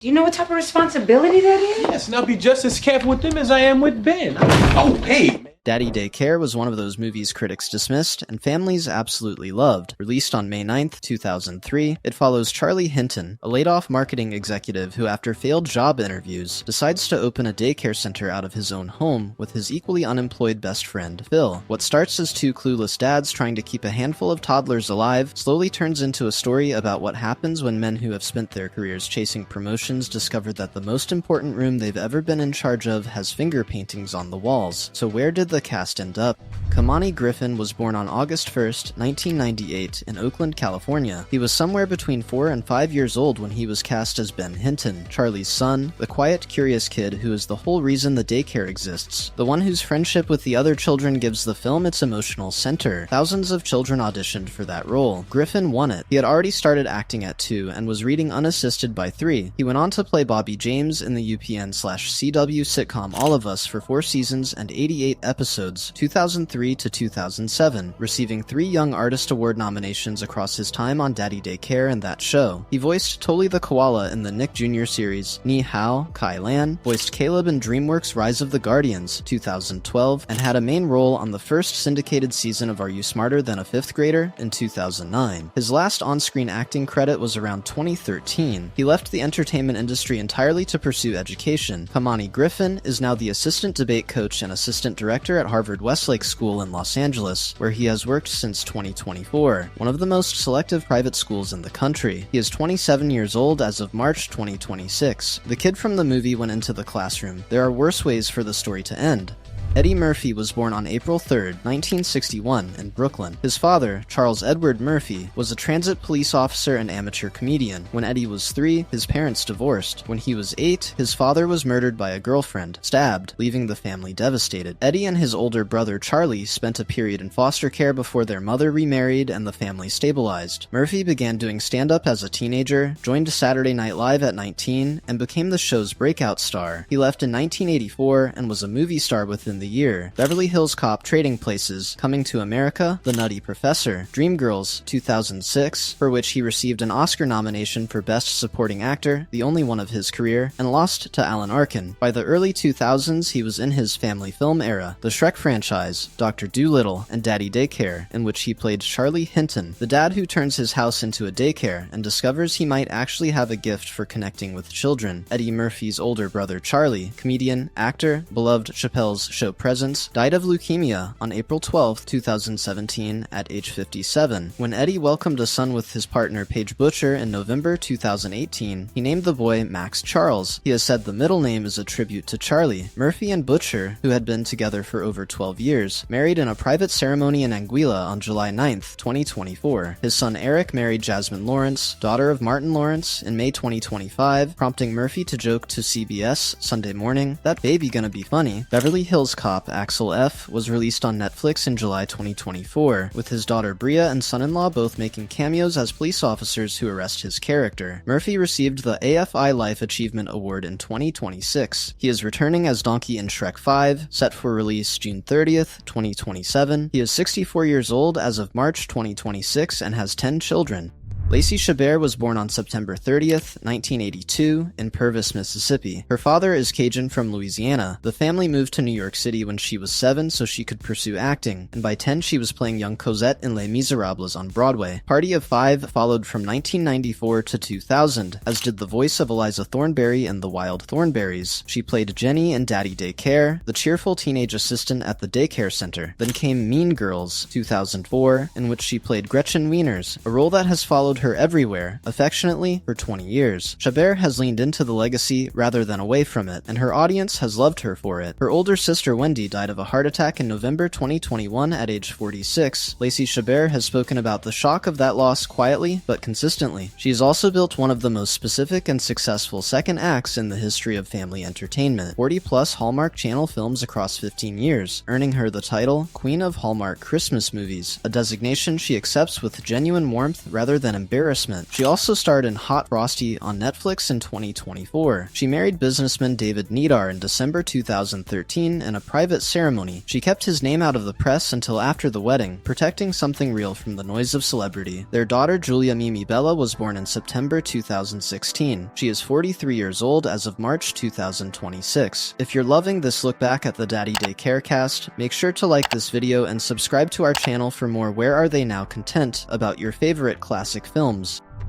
Do you know what type of responsibility that is? Yes, and I'll be just as careful with them as I am with Ben. Oh, hey, man. Daddy Daycare was one of those movies critics dismissed and families absolutely loved. Released on May 9th, 2003, it follows Charlie Hinton, a laid-off marketing executive who, after failed job interviews, decides to open a daycare center out of his own home with his equally unemployed best friend, Phil. What starts as two clueless dads trying to keep a handful of toddlers alive slowly turns into a story about what happens when men who have spent their careers chasing promotions discover that the most important room they've ever been in charge of has finger paintings on the walls. So where did the cast end up? Kamani Griffin was born on August 1st, 1998, in Oakland, California. He was somewhere between 4 and 5 years old when he was cast as Ben Hinton, Charlie's son, the quiet, curious kid who is the whole reason the daycare exists, the one whose friendship with the other children gives the film its emotional center. Thousands of children auditioned for that role. Griffin won it. He had already started acting at 2 and was reading unassisted by 3. He went on to play Bobby James in the UPN/CW sitcom All of Us for 4 seasons and 88 episodes, 2003 to 2007, receiving 3 Young Artist Award nominations across his time on Daddy Daycare and that show. He voiced Tolly the Koala in the Nick Jr. series Niha, Kylan, voiced Caleb in DreamWorks' Rise of the Guardians, 2012, and had a main role on the first syndicated season of Are You Smarter Than a Fifth Grader in 2009. His last on-screen acting credit was around 2013. He left the entertainment industry entirely to pursue education. Kamani Griffin is now the assistant debate coach and assistant director at Harvard Westlake School in Los Angeles, where he has worked since 2024, one of the most selective private schools in the country. He is 27 years old as of March 2026. The kid from the movie went into the classroom. There are worse ways for the story to end. Eddie Murphy was born on April 3, 1961, in Brooklyn. His father, Charles Edward Murphy, was a transit police officer and amateur comedian. When Eddie was 3, his parents divorced. When he was 8, his father was murdered by a girlfriend, stabbed, leaving the family devastated. Eddie and his older brother Charlie spent a period in foster care before their mother remarried and the family stabilized. Murphy began doing stand-up as a teenager, joined Saturday Night Live at 19, and became the show's breakout star. He left in 1984 and was a movie star within the year. Beverly Hills Cop, Trading Places, Coming to America, The Nutty Professor, Dreamgirls, 2006, for which he received an Oscar nomination for Best Supporting Actor, the only one of his career, and lost to Alan Arkin. By the early 2000s, he was in his family film era, the Shrek franchise, Dr. Dolittle, and Daddy Daycare, in which he played Charlie Hinton, the dad who turns his house into a daycare and discovers he might actually have a gift for connecting with children. Eddie Murphy's older brother Charlie, comedian, actor, beloved Chappelle's Show presence, died of leukemia on April 12, 2017 at age 57. When Eddie welcomed a son with his partner Paige Butcher in November 2018, he named the boy Max Charles. He has said the middle name is a tribute to Charlie. Murphy and Butcher, who had been together for over 12 years, married in a private ceremony in Anguilla on July 9, 2024. His son Eric married Jasmine Lawrence, daughter of Martin Lawrence, in May 2025, prompting Murphy to joke to CBS Sunday Morning, "That baby gonna be funny." Beverly Hills Cop Axel F. was released on Netflix in July 2024, with his daughter Bria and son-in-law both making cameos as police officers who arrest his character. Murphy received the AFI Life Achievement Award in 2026. He is returning as Donkey in Shrek 5, set for release June 30th, 2027. He is 64 years old as of March 2026 and has 10 children. Lacey Chabert was born on September 30th, 1982, in Purvis, Mississippi. Her father is Cajun from Louisiana. The family moved to New York City when she was 7 so she could pursue acting, and by 10 she was playing young Cosette in Les Miserables on Broadway. Party of 5 followed from 1994 to 2000, as did the voice of Eliza Thornberry in The Wild Thornberrys. She played Jenny in Daddy Daycare, the cheerful teenage assistant at the daycare center. Then came Mean Girls, 2004, in which she played Gretchen Wieners, a role that has followed her everywhere, affectionately, for 20 years. Chabert has leaned into the legacy rather than away from it, and her audience has loved her for it. Her older sister Wendy died of a heart attack in November 2021 at age 46. Lacey Chabert has spoken about the shock of that loss quietly but consistently. She has also built one of the most specific and successful second acts in the history of family entertainment, 40-plus Hallmark Channel films across 15 years, earning her the title Queen of Hallmark Christmas Movies, a designation she accepts with genuine warmth rather than embarrassment. She also starred in Hot Frosty on Netflix in 2024. She married businessman David Nidar in December 2013 in a private ceremony. She kept his name out of the press until after the wedding, protecting something real from the noise of celebrity. Their daughter Julia Mimi Bella was born in September 2016. She is 43 years old as of March 2026. If you're loving this look back at the Daddy Daycare cast, make sure to like this video and subscribe to our channel for more Where Are They Now content about your favorite classic films.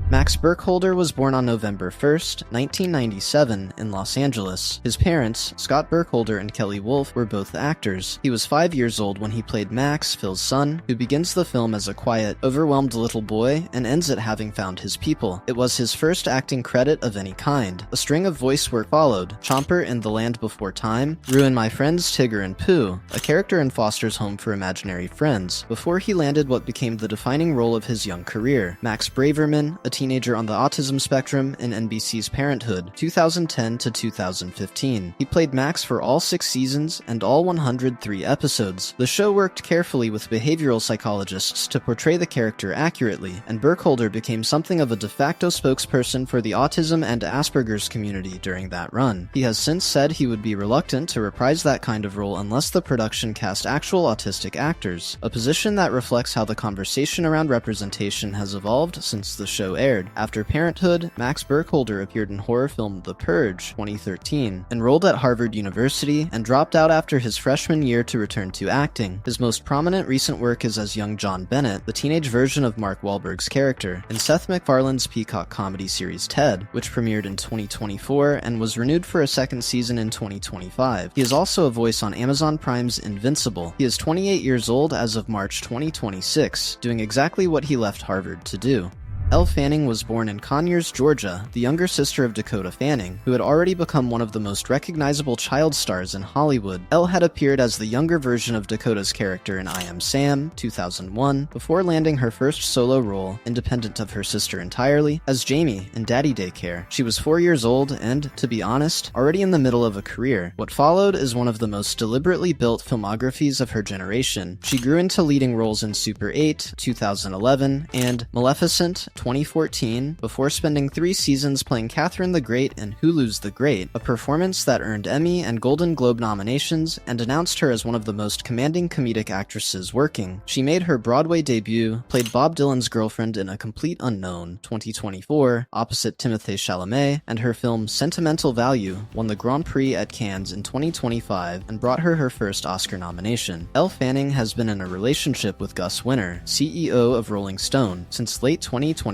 Max Burkholder was born on November 1st, 1997, in Los Angeles. His parents, Scott Burkholder and Kelly Wolf, were both actors. He was 5 years old when he played Max, Phil's son, who begins the film as a quiet, overwhelmed little boy and ends it having found his people. It was his first acting credit of any kind. A string of voice work followed: Chomper in The Land Before Time, Ruin My Friends Tigger and Pooh, a character in Foster's Home for Imaginary Friends, before he landed what became the defining role of his young career: Max Braverman, a teenager on the autism spectrum in NBC's Parenthood, 2010 to 2015. He played Max for all 6 seasons and all 103 episodes. The show worked carefully with behavioral psychologists to portray the character accurately, and Burkholder became something of a de facto spokesperson for the autism and Asperger's community during that run. He has since said he would be reluctant to reprise that kind of role unless the production cast actual autistic actors, a position that reflects how the conversation around representation has evolved since the show aired. After Parenthood, Max Burkholder appeared in horror film The Purge, 2013, enrolled at Harvard University, and dropped out after his freshman year to return to acting. His most prominent recent work is as young John Bennett, the teenage version of Mark Wahlberg's character, in Seth MacFarlane's Peacock comedy series Ted, which premiered in 2024 and was renewed for a second season in 2025. He is also a voice on Amazon Prime's Invincible. He is 28 years old as of March 2026, doing exactly what he left Harvard to do. Elle Fanning was born in Conyers, Georgia, the younger sister of Dakota Fanning, who had already become one of the most recognizable child stars in Hollywood. Elle had appeared as the younger version of Dakota's character in I Am Sam, 2001, before landing her first solo role, independent of her sister entirely, as Jamie in Daddy Daycare. She was 4 years old and, to be honest, already in the middle of a career. What followed is one of the most deliberately built filmographies of her generation. She grew into leading roles in Super 8, 2011, and Maleficent, 2014, before spending 3 seasons playing Catherine the Great in Hulu's The Great, a performance that earned Emmy and Golden Globe nominations and announced her as one of the most commanding comedic actresses working. She made her Broadway debut, played Bob Dylan's girlfriend in A Complete Unknown, 2024, opposite Timothée Chalamet, and her film Sentimental Value won the Grand Prix at Cannes in 2025 and brought her her first Oscar nomination. Elle Fanning has been in a relationship with Gus Winter, CEO of Rolling Stone, since late 2023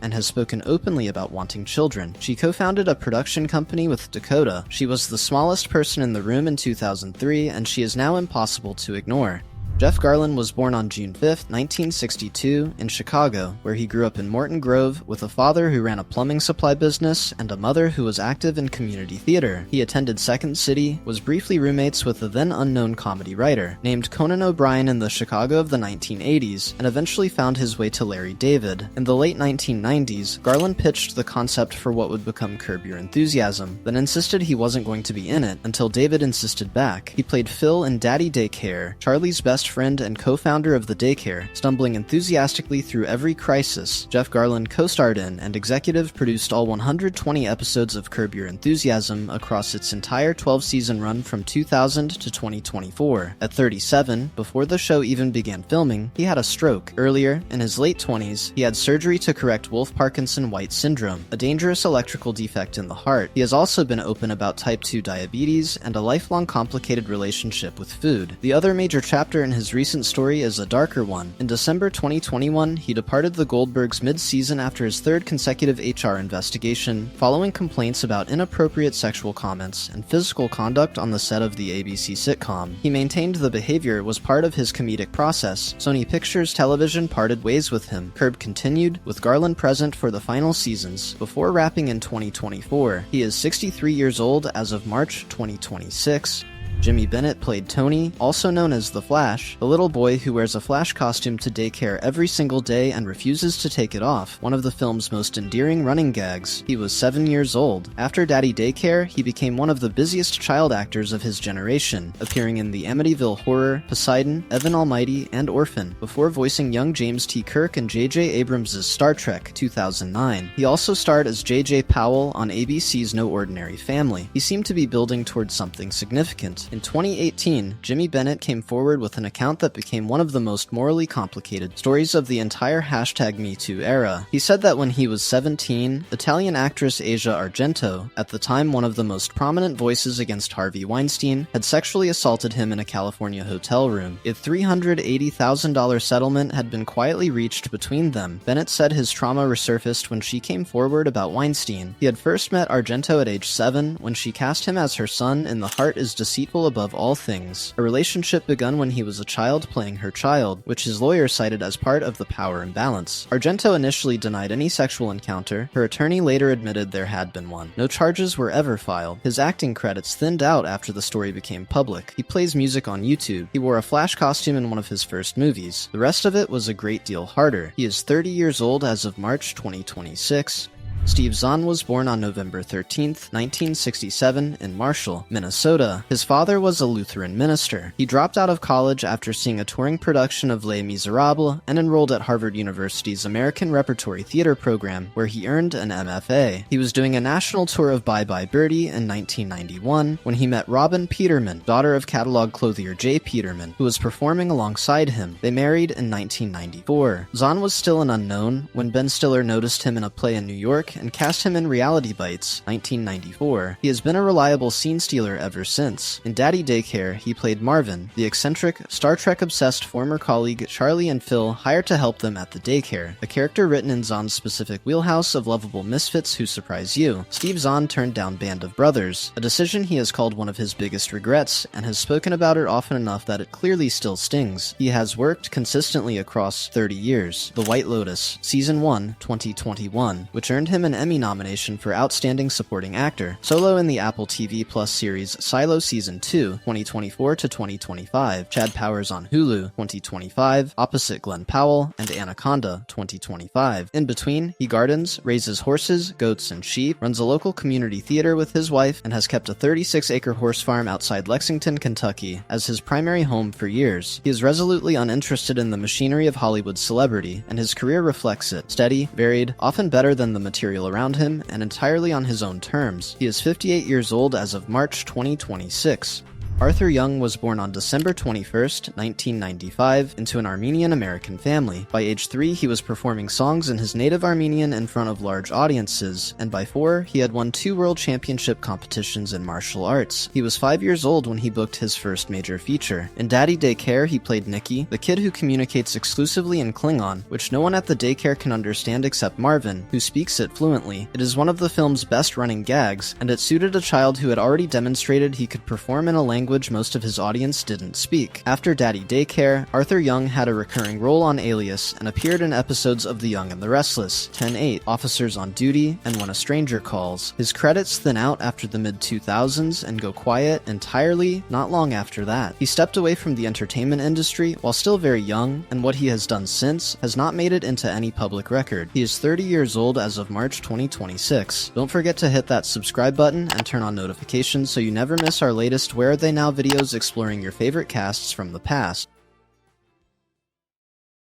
and has spoken openly about wanting children. She co-founded a production company with Dakota. She was the smallest person in the room in 2003, and she is now impossible to ignore. Jeff Garlin was born on June 5, 1962, in Chicago, where he grew up in Morton Grove with a father who ran a plumbing supply business and a mother who was active in community theater. He attended Second City, was briefly roommates with a then-unknown comedy writer named Conan O'Brien in the Chicago of the 1980s, and eventually found his way to Larry David. In the late 1990s, Garlin pitched the concept for what would become Curb Your Enthusiasm, then insisted he wasn't going to be in it until David insisted back. He played Phil in Daddy Daycare, Charlie's best friend and co-founder of the daycare, stumbling enthusiastically through every crisis. Jeff Garlin co-starred in and executive produced all 120 episodes of Curb Your Enthusiasm across its entire 12-season run from 2000 to 2024. At 37, before the show even began filming, he had a stroke. Earlier, in his late 20s, he had surgery to correct Wolff-Parkinson-White syndrome, a dangerous electrical defect in the heart. He has also been open about type 2 diabetes and a lifelong complicated relationship with food. The other major chapter in his recent story is a darker one. In December 2021, he departed the Goldbergs mid-season after his 3rd consecutive HR investigation, following complaints about inappropriate sexual comments and physical conduct on the set of the ABC sitcom. He maintained the behavior was part of his comedic process. Sony Pictures Television parted ways with him. Curb continued, with Garlin present for the final seasons, before wrapping in 2024. He is 63 years old as of March 2026. Jimmy Bennett played Tony, also known as the Flash, the little boy who wears a Flash costume to daycare every single day and refuses to take it off, one of the film's most endearing running gags. He was 7 years old. After Daddy Daycare, he became one of the busiest child actors of his generation, appearing in the Amityville Horror, Poseidon, Evan Almighty, and Orphan, before voicing young James T. Kirk in J.J. Abrams' Star Trek 2009. He also starred as J.J. Powell on ABC's No Ordinary Family. He seemed to be building towards something significant. In 2018, Jimmy Bennett came forward with an account that became one of the most morally complicated stories of the entire #MeToo era. He said that when he was 17, Italian actress Asia Argento, at the time one of the most prominent voices against Harvey Weinstein, had sexually assaulted him in a California hotel room. A $380,000 settlement had been quietly reached between them. Bennett said his trauma resurfaced when she came forward about Weinstein. He had first met Argento at age 7 when she cast him as her son in The Heart is Deceitful Above All Things. A relationship begun when he was a child playing her child, which his lawyer cited as part of the power imbalance. Argento initially denied any sexual encounter. Her attorney later admitted there had been one. No charges were ever filed. His acting credits thinned out after the story became public. He plays music on YouTube. He wore a Flash costume in one of his first movies. The rest of it was a great deal harder. He is 30 years old as of March 2026. Steve Zahn was born on November 13, 1967, in Marshall, Minnesota. His father was a Lutheran minister. He dropped out of college after seeing a touring production of Les Miserables and enrolled at Harvard University's American Repertory Theater program, where he earned an MFA. He was doing a national tour of Bye Bye Birdie in 1991 when he met Robin Peterman, daughter of catalog clothier J. Peterman, who was performing alongside him. They married in 1994. Zahn was still an unknown when Ben Stiller noticed him in a play in New York and cast him in Reality Bites, 1994. He has been a reliable scene stealer ever since. In Daddy Daycare, he played Marvin, the eccentric, Star Trek-obsessed former colleague Charlie and Phil hired to help them at the daycare, a character written in Zahn's specific wheelhouse of lovable misfits who surprise you. Steve Zahn turned down Band of Brothers, a decision he has called one of his biggest regrets, and has spoken about it often enough that it clearly still stings. He has worked consistently across 30 years. The White Lotus, Season 1, 2021, which earned him an Emmy nomination for Outstanding Supporting Actor. Solo in the Apple TV Plus series Silo Season 2, 2024 to 2025. Chad Powers on Hulu, 2025. Opposite Glenn Powell, and Anaconda, 2025. In between, he gardens, raises horses, goats, and sheep, runs a local community theater with his wife, and has kept a 36-acre horse farm outside Lexington, Kentucky, as his primary home for years. He is resolutely uninterested in the machinery of Hollywood celebrity, and his career reflects it. Steady, varied, often better than the material around him, and entirely on his own terms. He is 58 years old as of March 2026. Arthur Young was born on December 21, 1995, into an Armenian-American family. By age 3, he was performing songs in his native Armenian in front of large audiences, and by 4, he had won 2 world championship competitions in martial arts. He was 5 years old when he booked his first major feature. In Daddy Daycare, he played Nicky, the kid who communicates exclusively in Klingon, which no one at the daycare can understand except Marvin, who speaks it fluently. It is one of the film's best-running gags, and it suited a child who had already demonstrated he could perform in a language most of his audience didn't speak. After Daddy Daycare, Arthur Young had a recurring role on Alias and appeared in episodes of The Young and the Restless, 10-8, Officers on Duty, and When a Stranger Calls. His credits thin out after the mid-2000s and go quiet entirely not long after that. He stepped away from the entertainment industry while still very young, and what he has done since has not made it into any public record. He is 30 years old as of March 2026. Don't forget to hit that subscribe button and turn on notifications so you never miss our latest Where Are They Now videos exploring your favorite casts from the past.